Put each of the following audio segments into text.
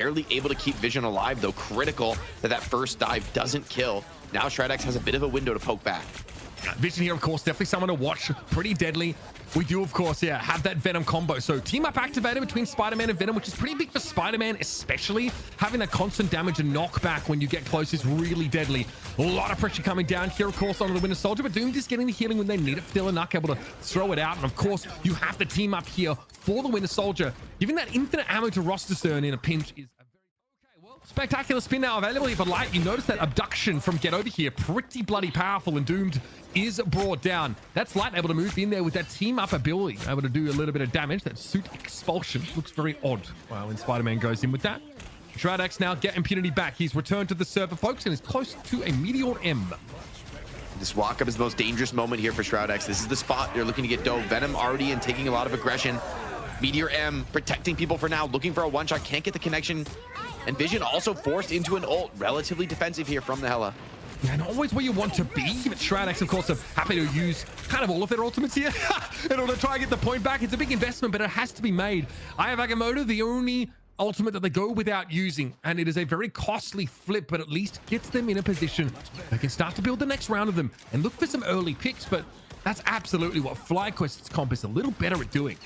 barely able to keep Vision alive, though critical that that first dive doesn't kill. Now Shroud-X has a bit of a window to poke back. Vision here, of course, definitely someone to watch. Pretty deadly. We do, of course, yeah, have that Venom combo. So team up activated between Spider-Man and Venom, which is pretty big for Spider-Man, especially having that constant damage and knockback when you get close is really deadly. A lot of pressure coming down here, of course, onto the Winter Soldier, but Doom just getting the healing when they need it. Philinuck able to throw it out. And of course, you have to team up here for the Winter Soldier. Giving that infinite ammo to Rosterstern in a pinch is spectacular spin now available here for Light. You notice that abduction from Get Over here, pretty bloody powerful, and Doomed is brought down. That's Light able to move in there with that team up ability, able to do a little bit of damage. That suit expulsion looks very odd when Spider-Man goes in with that. Shroud-X now get impunity back. He's returned to the server, folks, and is close to a Meteor M. This walk-up is the most dangerous moment here for Shroud-X. This is the spot they're looking to get dove. Venom already in, taking a lot of aggression. Meteor M protecting people for now, looking for a one-shot, can't get the connection. And Vision also forced into an ult, relatively defensive here from the Hela. Yeah, not always where you want to be, but Shroud-X, of course, are happy to use kind of all of their ultimates here in order to try and get the point back. It's a big investment, but it has to be made. I have Agamotto, the only ultimate that they go without using, and it is a very costly flip, but at least gets them in a position they can start to build the next round of them and look for some early picks, but that's absolutely what FlyQuest's comp is a little better at doing.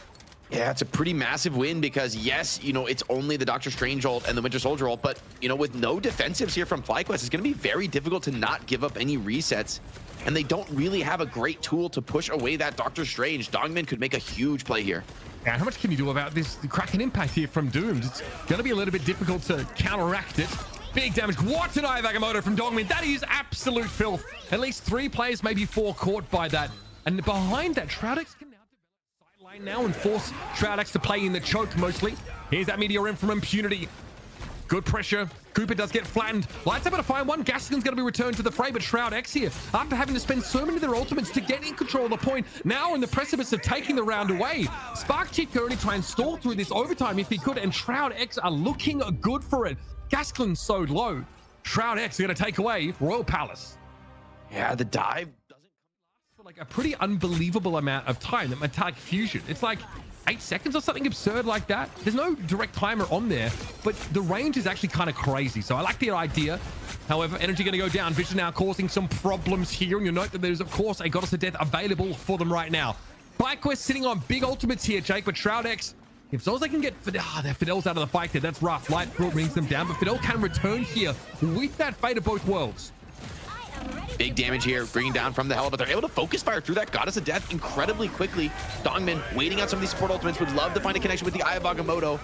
Yeah, it's a pretty massive win because, yes, you know, it's only the Doctor Strange ult and the Winter Soldier ult, but, you know, with no defensives here from FlyQuest, it's going to be very difficult to not give up any resets, and they don't really have a great tool to push away that Doctor Strange. Dongmin could make a huge play here. Yeah, how much can you do about this Kraken impact here from Doomed? It's going to be a little bit difficult to counteract it. Big damage. What an eye of Agamotto from Dongmin. That is absolute filth. At least 3 players, maybe 4 caught by that. And behind that, Shroud-X can now now and force Shroud-X to play in the choke mostly. Here's that Meteor M from Impunity. Good pressure. Cooper does get flattened. Light's able to find one. Gaskin's going to be returned to the fray, but Shroud-X here, after having to spend so many of their ultimates to get in control of the point, now in the precipice of taking the round away. Spark Chief can only try and stall through this overtime if he could, and Shroud-X are looking good for it. Gasklin's so low. Shroud-X are going to take away Royal Palace. Yeah, the dive like a pretty unbelievable amount of time, that metallic fusion. It's like 8 seconds or something absurd like that. There's no direct timer on there, but the range is actually kind of crazy. So I like the idea. However, energy going to go down. Vision now causing some problems here. And you'll note that there's, of course, a Goddess of Death available for them right now. FlyQuest sitting on big ultimates here, Jake, but Shroud-X, if those they can get their Fidel's out of the fight there, that's rough. Light brings them down, but Fidel can return here with that Fate of both worlds. Big damage here, bringing down from the Hela, but they're able to focus fire through that Goddess of Death incredibly quickly. Dongmin waiting on some of these support ultimates, would love to find a connection with the Eye of Agamotto.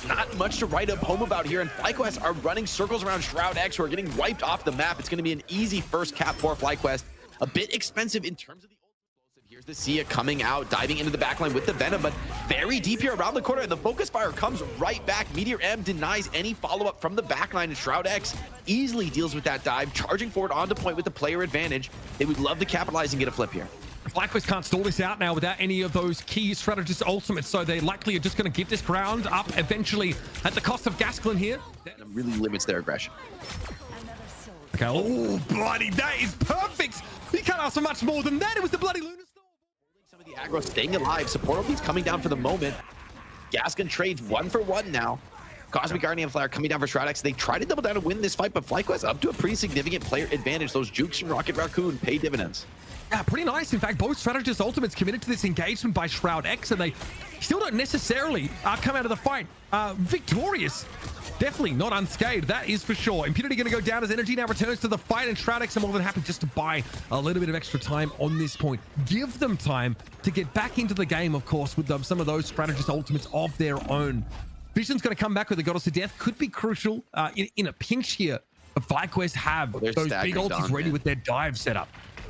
Not much to write up home about here, and FlyQuest are running circles around Shroud-X, who are getting wiped off the map. It's going to be an easy first cap for FlyQuest. A bit expensive in terms of the Here's the Sia coming out, diving into the backline with the Venom, but very deep here around the corner, and the focus fire comes right back. Meteor M denies any follow-up from the backline, and Shroud-X easily deals with that dive, charging forward onto point with the player advantage. They would love to capitalize and get a flip here. FlyQuest can't stall this out now without any of those key strategist ultimates, so they likely are just going to give this ground up eventually at the cost of Gasklin here. That really limits their aggression. Okay, oh, bloody, that is perfect! You can't ask for much more than that. It was the bloody Lunar Storm. Some of the aggro staying alive. Support ultimates coming down for the moment. Gaskin trades 1 for 1 now. Cosmic Guardian Flare coming down for Shroud-X. They try to double down and win this fight, but FlyQuest up to a pretty significant player advantage. Those jukes from Rocket Raccoon pay dividends. Yeah, pretty nice. In fact, both strategist ultimates committed to this engagement by Shroud-X, and they still don't necessarily come out of the fight victorious. Definitely not unscathed, that is for sure. Impunity going to go down as energy now returns to the fight, and Shroud-X are more than happy just to buy a little bit of extra time on this point. Give them time to get back into the game, of course, with some of those strategist ultimates of their own. Vision's going to come back with the Goddess of Death. Could be crucial in a pinch here. But FlyQuest have those big ultis ready with their dive set up.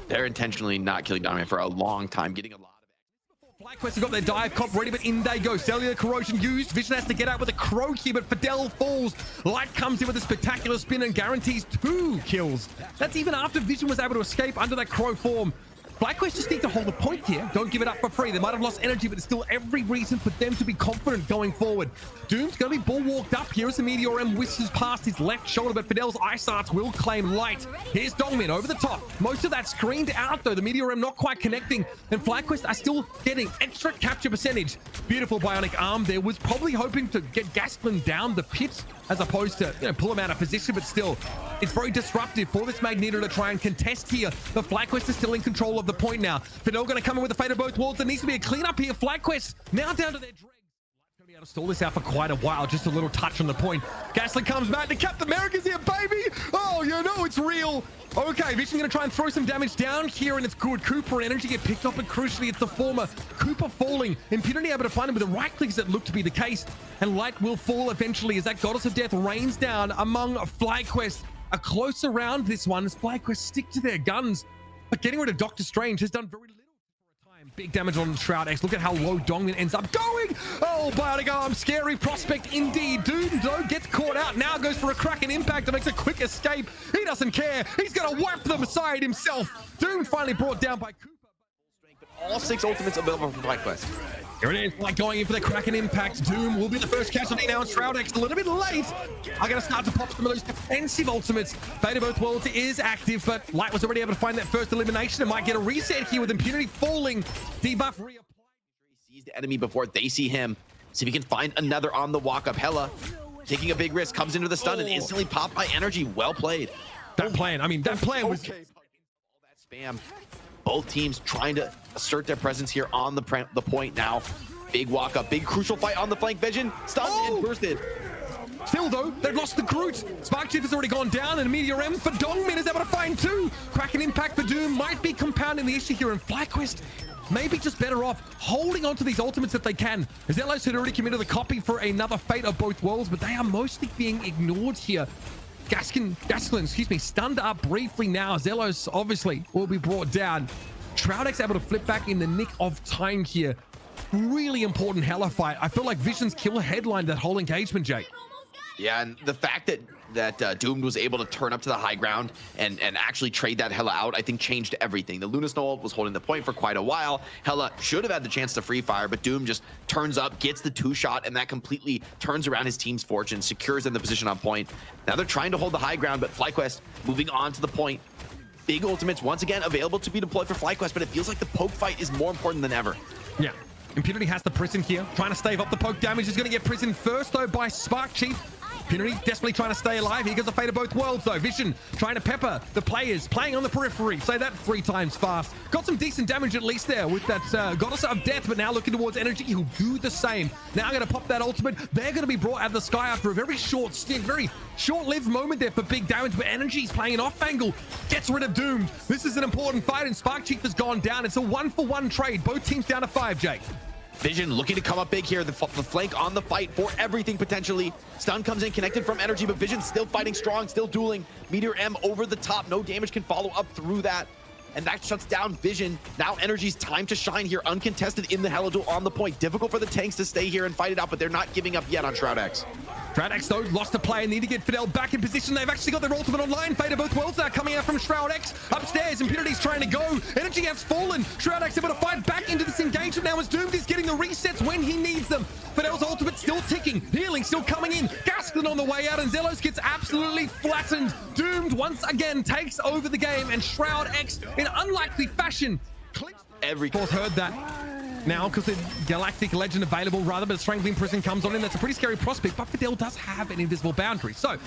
They're intentionally not killing Donovan for a long time, getting a lot of it. FlyQuest have got their dive comp ready, but in they go. Cellular Corrosion used. Vision has to get out with a crow here, but Fidel falls. Light comes in with a spectacular spin and guarantees 2 kills. That's even after Vision was able to escape under that crow form. FlyQuest just need to hold the point here. Don't give it up for free. They might have lost energy, but there's still every reason for them to be confident going forward. Doom's going to be bull-walked up here as the Meteor M whistles past his left shoulder, but Fidel's Ice Arts will claim light. Here's Dongmin over the top. Most of that screened out, though. The Meteor M not quite connecting, and FlyQuest are still getting extra capture percentage. Beautiful bionic arm there. Was probably hoping to get Gasklin down the pit as opposed to, pull him out of position, but still, it's very disruptive for this Magneto to try and contest here. But FlyQuest is still in control of the point now. Fidel going to come in with the fate of both worlds. There needs to be a cleanup here. FlyQuest now down to their dregs. Going to be able to stall this out for quite a while. Just a little touch on the point. Gasly comes back. The Captain America's here, baby. Oh, it's real. Okay, Vision going to try and throw some damage down here, and it's good. Cooper and energy get picked up, but crucially, it's the former. Cooper falling. Impunity able to find him with the right clicks that look to be the case. And light will fall eventually as that Goddess of Death rains down among FlyQuest. A closer round this one as FlyQuest stick to their guns. But getting rid of Doctor Strange has done very little for a time. Big damage on Shroud-X. Look at how low Dongmin ends up going. Oh, bionic arm. Scary prospect indeed. Doom, though, gets caught out. Now goes for a Kraken impact and makes a quick escape. He doesn't care. He's going to wipe them aside himself. Doom finally brought down by Cooper. All 6 ultimates available from FlyQuest. Here it is, like going in for the Kraken impact. Doom will be the first casualty now, and Shroud-X a little bit late. I'm going to start to pop some of those defensive ultimates. Fate of Both Worlds is active, but Light was already able to find that first elimination and might get a reset here with Impunity falling. Debuff reapplied. He sees the enemy before they see him. See if he can find another on the walk up. Hela taking a big risk, comes into the stun and instantly popped by energy. Well played. That plan was... Okay. All that spam. Both teams trying to assert their presence here on the point now. Big walk up, big crucial fight on the flank. Vision stunned and bursted. Still though, they've lost the Groot. Spark Chief has already gone down, and Meteor M for Dongmin is able to find 2. Kraken impact for Doom might be compounding the issue here, and FlyQuest maybe just better off holding on to these ultimates if they can. Zelos had already committed the copy for another Fate of Both Worlds, but they are mostly being ignored here. Gasklin, stunned up briefly now. Zelos obviously will be brought down. Shroud-X able to flip back in the nick of time here. Really important Hela fight. I feel like Vision's kill headlined that whole engagement, Jake. Yeah, and the fact that Doomed was able to turn up to the high ground and actually trade that Hela out, I think changed everything. The Lunasnow was holding the point for quite a while. Hela should have had the chance to free fire, but Doom just turns up, gets the 2-shot, and that completely turns around his team's fortune, secures them the position on point. Now they're trying to hold the high ground, but FlyQuest moving on to the point. Big ultimates once again available to be deployed for FlyQuest, but it feels like the poke fight is more important than ever. Yeah. Impunity has the prison here, trying to stave up the poke damage. Is going to get prison first, though, by Spark Chief. Impunity desperately trying to stay alive. Here goes the Fate of Both Worlds, though. Vision trying to pepper the players, playing on the periphery. Say that 3 times fast. Got some decent damage at least there with that Goddess of Death, but now looking towards energy. He'll do the same. Now going to pop that ultimate. They're going to be brought out of the sky after a very short stint, very short-lived moment there for big damage, but energy's playing an off angle. Gets rid of Doomed. This is an important fight, and Spark Chief has gone down. It's a 1-for-1 trade. Both teams down to 5, Jake. Vision looking to come up big here. The flank on the fight for everything potentially. Stun comes in, connected from energy, but Vision still fighting strong, still dueling. Meteor M over the top. No damage can follow up through that. And that shuts down Vision. Now energy's time to shine here. Uncontested in the Hela duel on the point. Difficult for the tanks to stay here and fight it out, but they're not giving up yet on Shroud-X. Shroud-X, though, lost a play and need to get Fidel back in position. They've actually got their ultimate online. Fate of Both Worlds now coming out from Shroud-X. Upstairs, Impunity's trying to go. Energy has fallen. Shroud-X able to fight back into this engagement now as Doomed is getting the resets when he needs them. Fidel's ultimate still ticking. Healing still coming in. Gasklin on the way out, and Zelos gets absolutely flattened. Doomed once again takes over the game, and Shroud-X, in unlikely fashion, Every course heard that. Now, because the Galactic Legend available, rather, but Strangling Prison comes on in. That's a pretty scary prospect, but Fidel does have an invisible boundary. So,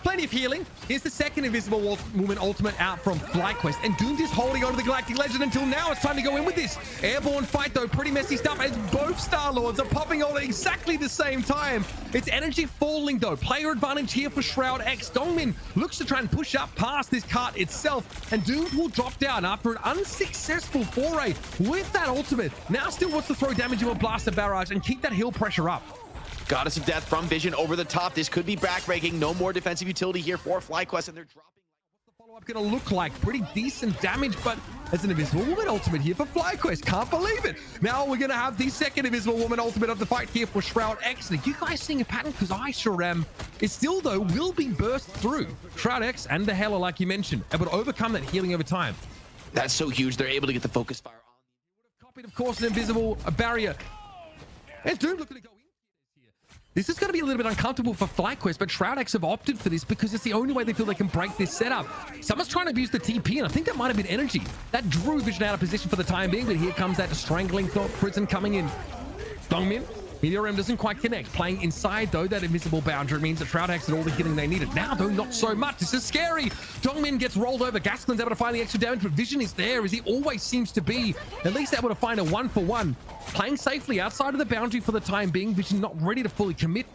plenty of healing. Here's the second Invisible Woman ultimate out from FlyQuest, and Doomed is holding on to the Galactic Legend until now. It's time to go in with this. Airborne fight, though, pretty messy stuff as both Star-Lords are popping on at exactly the same time. It's energy falling, though. Player advantage here for Shroud-X. Dongmin looks to try and push up past this cart itself, and Doomed will drop down after an unsuccessful foray with that ultimate. Now still wants to throw damage into a blaster barrage and keep that heal pressure up. Goddess of Death from Vision over the top. This could be backbreaking. No more defensive utility here for FlyQuest, and they're dropping. What's the follow-up going to look like? Pretty decent damage, but there's an Invisible Woman ultimate here for FlyQuest. Can't believe it. Now we're going to have the second Invisible Woman ultimate of the fight here for Shroud-X. Are you guys seeing a pattern? Because I sure am. It still, though, will be burst through. Shroud-X and the Hela, like you mentioned, able to overcome that healing over time. That's so huge. They're able to get the focus fire on. Copied, of course, an invisible barrier. And Doom looking to go in. This is going to be a little bit uncomfortable for FlyQuest, but Shroud-X have opted for this because it's the only way they feel they can break this setup. Someone's trying to abuse the TP, and I think that might have been Energy. That drew Vision out of position for the time being, but here comes that strangling thought prison coming in. Dongmin, Meteor M doesn't quite connect. Playing inside, though, that invisible boundary means that Shroud-X had all the healing they needed. Now, though, not so much. This is scary. Dongmin gets rolled over. Gaskin's able to find the extra damage, but Vision is there, as he always seems to be. At least able to find a 1-for-1. Playing safely outside of the boundary for the time being. Vision not ready to fully commit.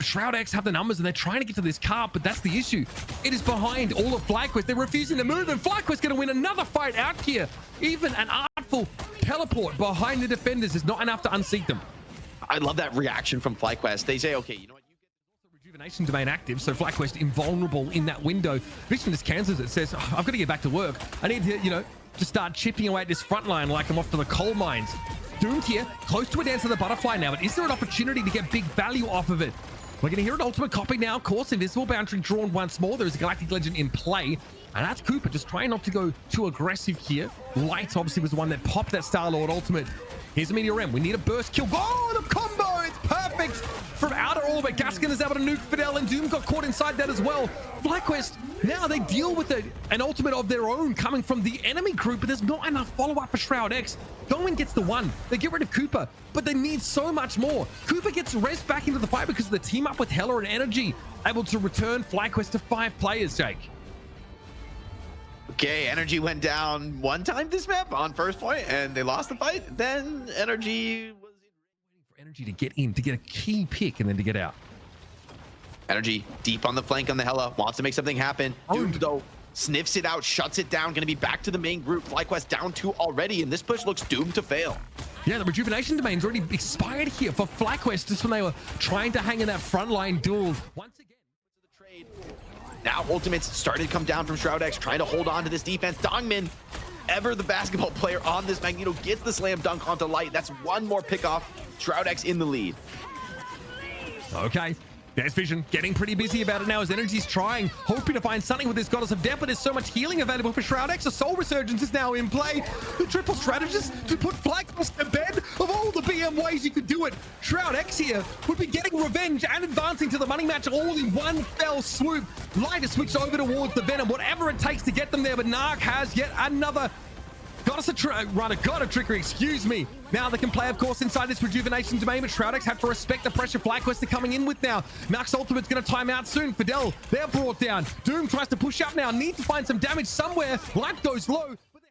Shroud-X have the numbers and they're trying to get to this car, but that's the issue. It is behind all of FlyQuest. They're refusing to move, and FlyQuest going to win another fight out here. Even an artful teleport behind the defenders is not enough to unseat them. I love that reaction from FlyQuest. They say, okay, you know what? You get the rejuvenation domain active, so FlyQuest invulnerable in that window. Vision just cancels it, says, oh, I've got to get back to work. I need to, to start chipping away at this front line like I'm off to the coal mines. Doomed here, close to a dance of the butterfly now, but is there an opportunity to get big value off of it? We're going to hear an ultimate copy now. Of course, invisible boundary drawn once more. There is a Galactic Legend in play. And that's Cooper just trying not to go too aggressive here. Light obviously was the one that popped that Star-Lord ultimate. Here's a Meteor M. We need a burst kill. Oh, the combo! It's perfect from outer orbit. Gaskin is able to nuke Fidel, and Doom got caught inside that as well. FlyQuest, now they deal with an ultimate of their own coming from the enemy group, but there's not enough follow-up for Shroud-X. Dongmin gets the one. They get rid of Cooper, but they need so much more. Cooper gets res back into the fight because of the team up with Hella and Energy, able to return FlyQuest to 5 players, Jake. Okay, Energy went down one time this map on first point, and they lost the fight. Then Energy was waiting for Energy to get in, to get a key pick, and then to get out. Energy deep on the flank on the Hella, wants to make something happen. Doom, though, sniffs it out, shuts it down, gonna be back to the main group. FlyQuest down 2 already, and this push looks doomed to fail. Yeah, the rejuvenation domain's already expired here for FlyQuest just when they were trying to hang in that frontline duel. Once again, the trade. Now ultimates started to come down from Shroud-X, trying to hold on to this defense. Dongmin, ever the basketball player on this Magneto, gets the slam dunk onto Light. That's one more pick off. Shroud-X in the lead. Okay. There's Vision getting pretty busy about it now as Energy's trying, hoping to find something with this Goddess of Death, but there's so much healing available for Shroud-X. A Soul Resurgence is now in play. The triple strategist to put FlyQuest to bed. Of all the BM ways you could do it, Shroud-X here would be getting revenge and advancing to the money match all in one fell swoop. Light has switched over towards the Venom, whatever it takes to get them there, but Narc has yet another got a trickery, excuse me. Now they can play, of course, inside this rejuvenation domain, but Shroud-X have to respect the pressure FlyQuest are coming in with now. Narc's ultimate's going to time out soon. Fidel, they're brought down. Doom tries to push up now. Need to find some damage somewhere. Light goes low. But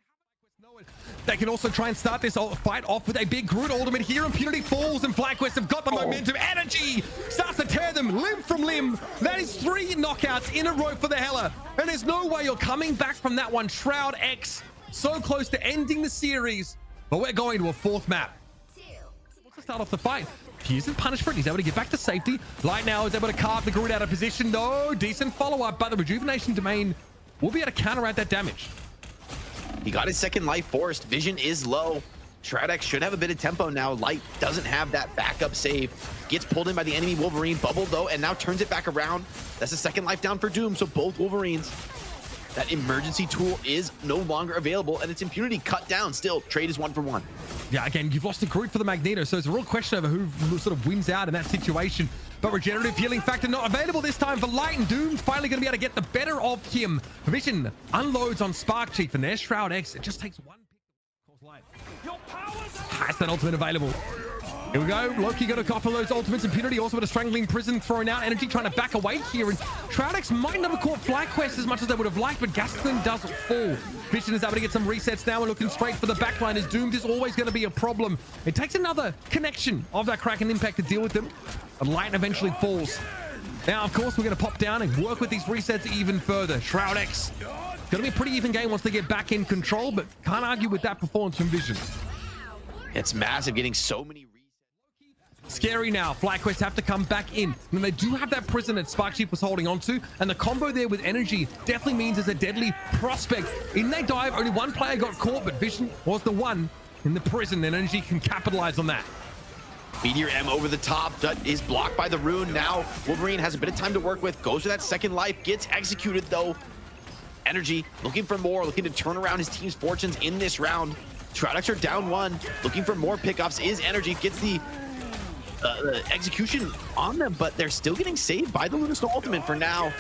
they can also try and start this fight off with a big Groot ultimate here. Impunity falls, and FlyQuest have got the momentum. Energy starts to tear them limb from limb. That is 3 knockouts in a row for the Hella. And there's no way you're coming back from that one. Shroud-X so close to ending the series, but we're going to a 4th map. What's to start off the fight? He isn't punished for it. He's able to get back to safety. Light now is able to carve the Groot out of position. No, decent follow-up, but the rejuvenation domain will be able to counteract that damage. He got his second life forced. Vision is low. Shroud-X should have a bit of tempo now. Light doesn't have that backup save. Gets pulled in by the enemy Wolverine, bubbled though, and now turns it back around. That's a second life down for Doom, so both Wolverines. That emergency tool is no longer available, and its impunity cut down. Still, trade is 1 for 1. Yeah, again, you've lost a Groot for the Magneto, so it's a real question over who sort of wins out in that situation. But regenerative healing factor not available this time for Light, and Doom's finally going to be able to get the better of him. Vision unloads on Spark Chief, and there's Shroud-X. It just takes one pick to Light. Has that ultimate available. Here we go. Loki got a couple of those ultimates. Impunity also with a strangling prison thrown out. Energy trying to back away here. And Shroud-X might not have caught FlyQuest as much as they would have liked, but Gaston does fall. Vision is able to get some resets now and looking straight for the backline as Doomed is always going to be a problem. It takes another connection of that Kraken impact to deal with them. And Light eventually falls. Now, of course, we're going to pop down and work with these resets even further. Shroud-X. Going to be a pretty even game once they get back in control, but can't argue with that performance from Vision. It's massive, getting so many. Scary now. FlyQuest have to come back in. And they do have that prison that Spark Chief was holding on to. And the combo there with Energy definitely means there's a deadly prospect. In they dive, only one player got caught, but Vision was the one in the prison, and Energy can capitalize on that. Meteor M over the top. That is blocked by the rune. Now Wolverine has a bit of time to work with. Goes for that second life. Gets executed, though. Energy looking for more, looking to turn around his team's fortunes in this round. Shroud-X are down 1, looking for more pickups. Is Energy gets the execution on them, but they're still getting saved by the Lunar Snow ultimate for now.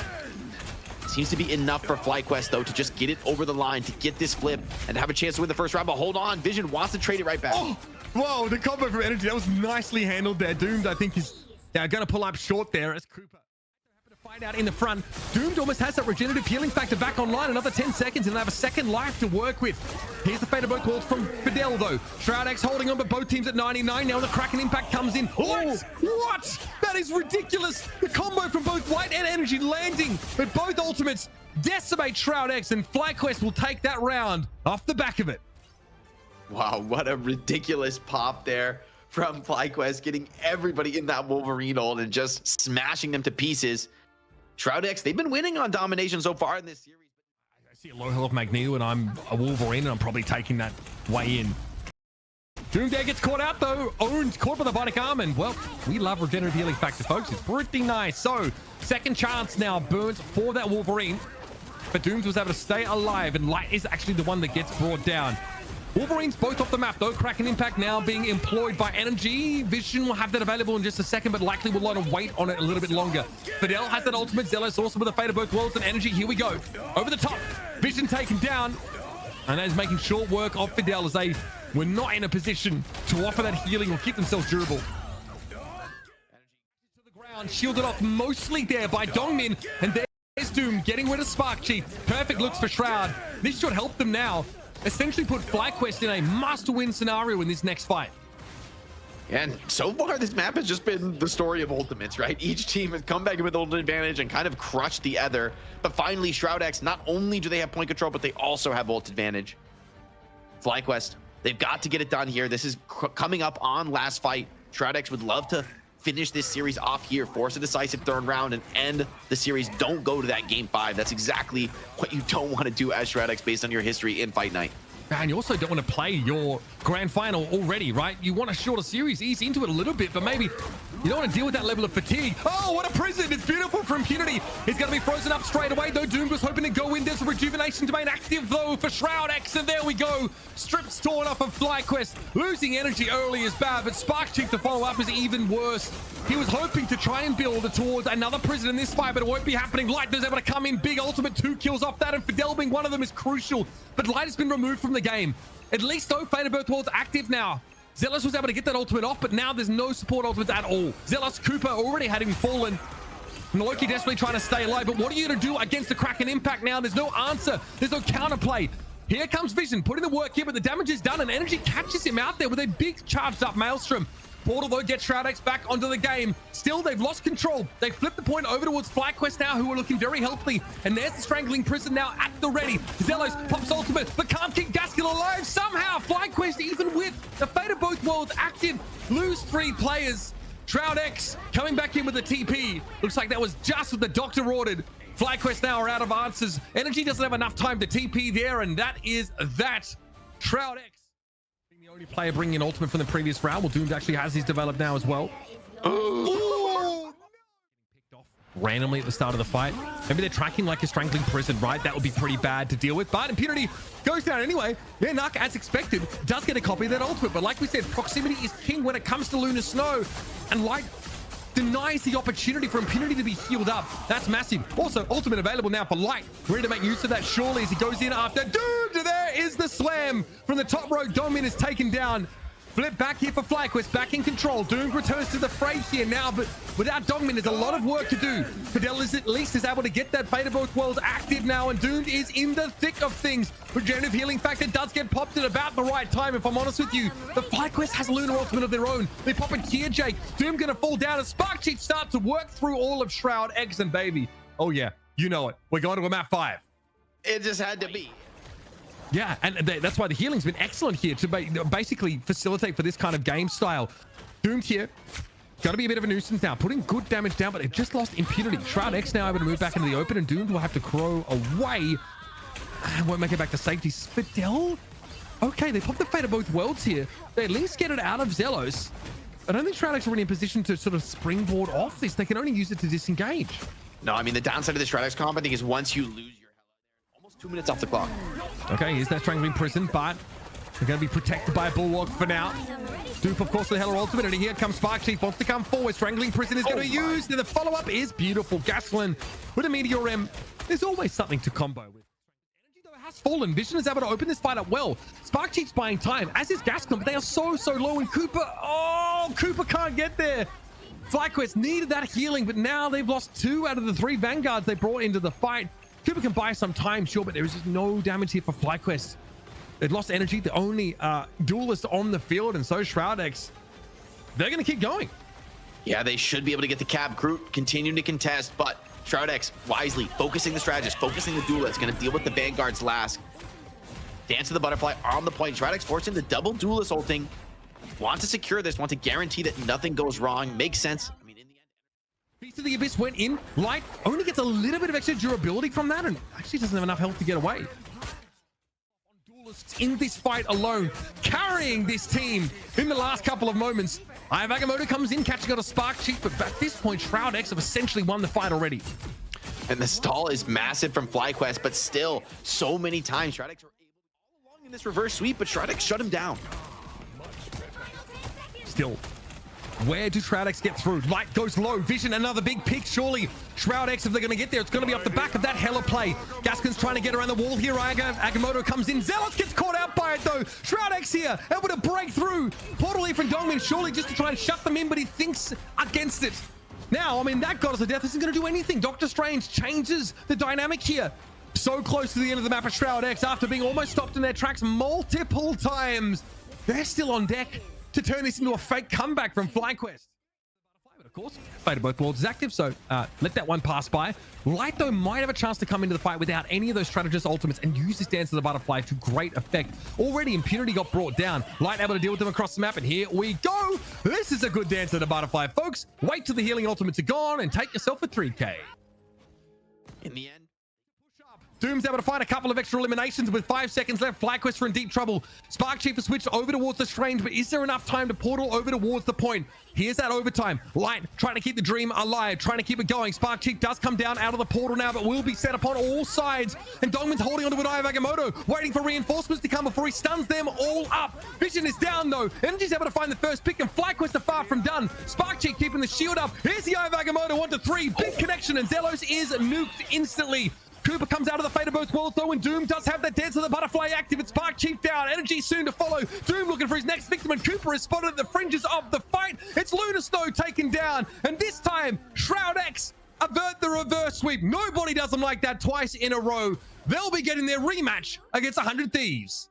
Seems to be enough for FlyQuest, though, to just get it over the line, to get this flip, and have a chance to win the first round. But hold on, Vision wants to trade it right back. Oh, whoa, the combo from Energy, that was nicely handled there. Doomed, I think, is going to pull up short there as Cooper find out in the front. Doomed almost has that regenerative healing factor back online. Another 10 seconds and they have a second life to work with. Here's the fate of both worlds from Fidel, though. Shroud-X holding on, but both teams at 99. Now the Kraken impact comes in. What? That is ridiculous. The combo from both White and Energy landing, but both ultimates decimate Shroud-X, and FlyQuest will take that round off the back of it. Wow, what a ridiculous pop there from FlyQuest, getting everybody in that Wolverine ult and just smashing them to pieces. Shroud-X, they've been winning on domination so far in this series. I see a low health Magneto and I'm a Wolverine and I'm probably taking that way in. Doom there gets caught out though, owned, caught by the bionic arm, and well, we love regenerative healing factor, folks. It's pretty nice. So, second chance now burns for that Wolverine, but Dooms was able to stay alive, and Light is actually the one that gets brought down. Wolverines both off the map though. Kraken impact now being employed by Energy. Vision will have that available in just a second, but likely will want to wait on it a little bit longer. Fidel has that ultimate. Zealous also with the fate of both worlds and Energy. Here we go. Over the top. Vision taken down. And that is making short work of Fidel as they were not in a position to offer that healing or keep themselves durable. To the ground, shielded off mostly there by Dongmin. And there's Doom getting rid of Spark Chief. Perfect looks for Shroud. This should help them now. Essentially put FlyQuest in a must-win scenario in this next fight. And so far, this map has just been the story of ultimates, right? Each team has come back with ultimate advantage and kind of crushed the other. But finally, Shroud-X, not only do they have point control, but they also have ult advantage. FlyQuest, they've got to get it done here. This is coming up on last fight. Shroud-X would love to finish this series off here, force a decisive third round, and end the series. Don't go to that game 5. That's exactly what you don't want to do as Shroud-X based on your history in Fight Night. And you also don't want to play your grand final already, right? You want a shorter series, ease into it a little bit, but maybe you don't want to deal with that level of fatigue. Oh, what a prison. It's beautiful for Impunity. He's going to be frozen up straight away, though. Doom was hoping to go in. There's a rejuvenation domain active, though, for Shroud-X, and there we go. Strips torn off of FlyQuest. Losing energy early is bad, but Spark Chief to follow up is even worse. He was hoping to try and build towards another prison in this fight, but it won't be happening. Light is able to come in. Big ultimate, 2 kills off that, and Fidel being one of them is crucial. But Light has been removed from the game. At least, though, Fate of Both Worlds active now. Zealous was able to get that ultimate off, but now there's no support ultimates at all. Zealous, Cooper already had him fallen. Loki desperately trying to stay alive, but what are you going to do against the Kraken impact now? There's no answer. There's no counterplay. Here comes Vision, putting the work here, but the damage is done, and Energy catches him out there with a big charged up Maelstrom. Portal, though, gets Shroud-X back onto the game. Still, they've lost control. They flipped the point over towards FlyQuest now, who are looking very healthy. And there's the Strangling Prison now at the ready. Zelos pops ultimate, but can't keep Gaskell alive. Somehow, FlyQuest, even with the Fate of Both Worlds active, lose 3 players. Shroud-X coming back in with the TP. Looks like that was just what the doctor ordered. FlyQuest now are out of answers. Energy doesn't have enough time to TP there, and that is that. Shroud-X, the only player bringing an ultimate from the previous round. Well, Doomed actually has his developed now as well. Oh! Picked off randomly at the start of the fight. Maybe they're tracking like a Strangling Prison, right? That would be pretty bad to deal with, but Impunity goes down anyway. Yeah, Narc, as expected, does get a copy of that ultimate, but like we said, proximity is king when it comes to Lunar Snow, and Light denies the opportunity for Impunity to be healed up. That's massive. Also, ultimate available now for Light. Ready to make use of that surely as he goes in after. Dude, there is the slam from the top row. Domin is taken down. Flip back here for FlyQuest, back in control. Doom returns to the fray here now, but without Dongmin, there's a lot of work to do. Fidel is at least able to get that Fate of Both Worlds active now, and Doomed is in the thick of things. Regenerative healing factor does get popped at about the right time, if I'm honest with you. The FlyQuest has Lunar Ultimate of their own. They pop it here, Jake. Doom gonna fall down as Spark Chief starts to work through all of Shroud-X, and baby, oh yeah, you know it. We're going to a map 5. It just had to be. Yeah, and that's why the healing's been excellent here to basically facilitate for this kind of game style. Doomed here. Got to be a bit of a nuisance now. Putting good damage down, but it just lost Impunity. Shroud-X now able to move back into the open, and Doomed will have to crow away. And won't make it back to safety. Fidel? Okay, they popped the Fate of Both Worlds here. They at least get it out of Zelos. I don't think Shroud-X are really in position to sort of springboard off this. They can only use it to disengage. No, I mean, the downside of the Shroud-X comp, I think, is once you lose your 2 minutes off the clock. Okay, here's that strangling prison, but they're going to be protected by a bulwark for now. Dupe, of course, the Hella ultimate, and here comes Spark Chief, wants to come forward. Strangling prison is going to use, and the follow-up is beautiful. Gaslin with a Meteor M. There's always something to combo with. Energy, though, has fallen. Vision is able to open this fight up well. Spark Chief's buying time, as is Gaslin, but they are so low, and Cooper, Cooper can't get there. FlyQuest needed that healing, but now they've lost 2 out of the 3 Vanguards they brought into the fight. Cooper can buy some time, sure, but there is just no damage here for FlyQuest. They've lost energy, the only duelist on the field, and so Shroud-X, they're going to keep going. Yeah, they should be able to get the cab. Groot continuing to contest, but Shroud-X wisely focusing the strategist, focusing the duelist, going to deal with the Vanguards last. Dance of the Butterfly on the point. Shroud-X forcing the double duelist ulting. Want to secure this, want to guarantee that nothing goes wrong. Makes sense. I mean, in the end, Beast of the Abyss went in. Light only gets a little bit of extra durability from that, and actually doesn't have enough health to get away. Duelists in this fight alone, carrying this team in the last couple of moments. Agamotto comes in, catching out a Spark Chief, but at this point, Shroud-X have essentially won the fight already. and the stall is massive from FlyQuest, but still, so many times Shroud-X were able to all along in this reverse sweep, but Shroud-X shut him down. Still, where do Shroud-X get through? Light goes low. Vision, another big pick. Surely Shroud-X, if they're going to get there, it's going to be off the back of that Hella play. Gaskin's trying to get around the wall here. Agamotto comes in. Zealous gets caught out by it, though. Shroud-X here, able to break through. Portal here from Dongmin, surely just to try and shut them in, but he thinks against it. Now, I mean, that Goddess of Death isn't going to do anything. Doctor Strange changes the dynamic here. So close to the end of the map of Shroud-X after being almost stopped in their tracks multiple times. They're still on deck to turn this into a fake comeback from FlyQuest. But of course, Fate of Both Worlds is active, so let that one pass by. Light, though, might have a chance to come into the fight without any of those strategist ultimates and use this Dance of the Butterfly to great effect. Already, Impunity got brought down. Light able to deal with them across the map, and here we go. This is a good Dance of the Butterfly, folks. Wait till the healing ultimates are gone and take yourself a 3K. In the end, Doom's able to find a couple of extra eliminations with 5 seconds left. FlyQuest are in deep trouble. Spark Chief has switched over towards the Strange, but is there enough time to portal over towards the point? Here's that overtime. Light trying to keep the dream alive, trying to keep it going. Spark Chief does come down out of the portal now, but will be set upon all sides. And Dongman's holding onto an eye of Agamotto, waiting for reinforcements to come before he stuns them all up. Vision is down, though. Energy's able to find the first pick, and FlyQuest are far from done. Spark Chief keeping the shield up. Here's the eye of Agamotto, 1-3. Big connection, and Zelos is nuked instantly. Cooper comes out of the Fate of Both Worlds, though, and Doom does have that Dance of the Butterfly active. It's Spark Chief down. Energy soon to follow. Doom looking for his next victim, and Cooper is spotted at the fringes of the fight. It's Lunas, though, taken down. And this time, Shroud-X avert the reverse sweep. Nobody does them like that twice in a row. They'll be getting their rematch against 100 Thieves.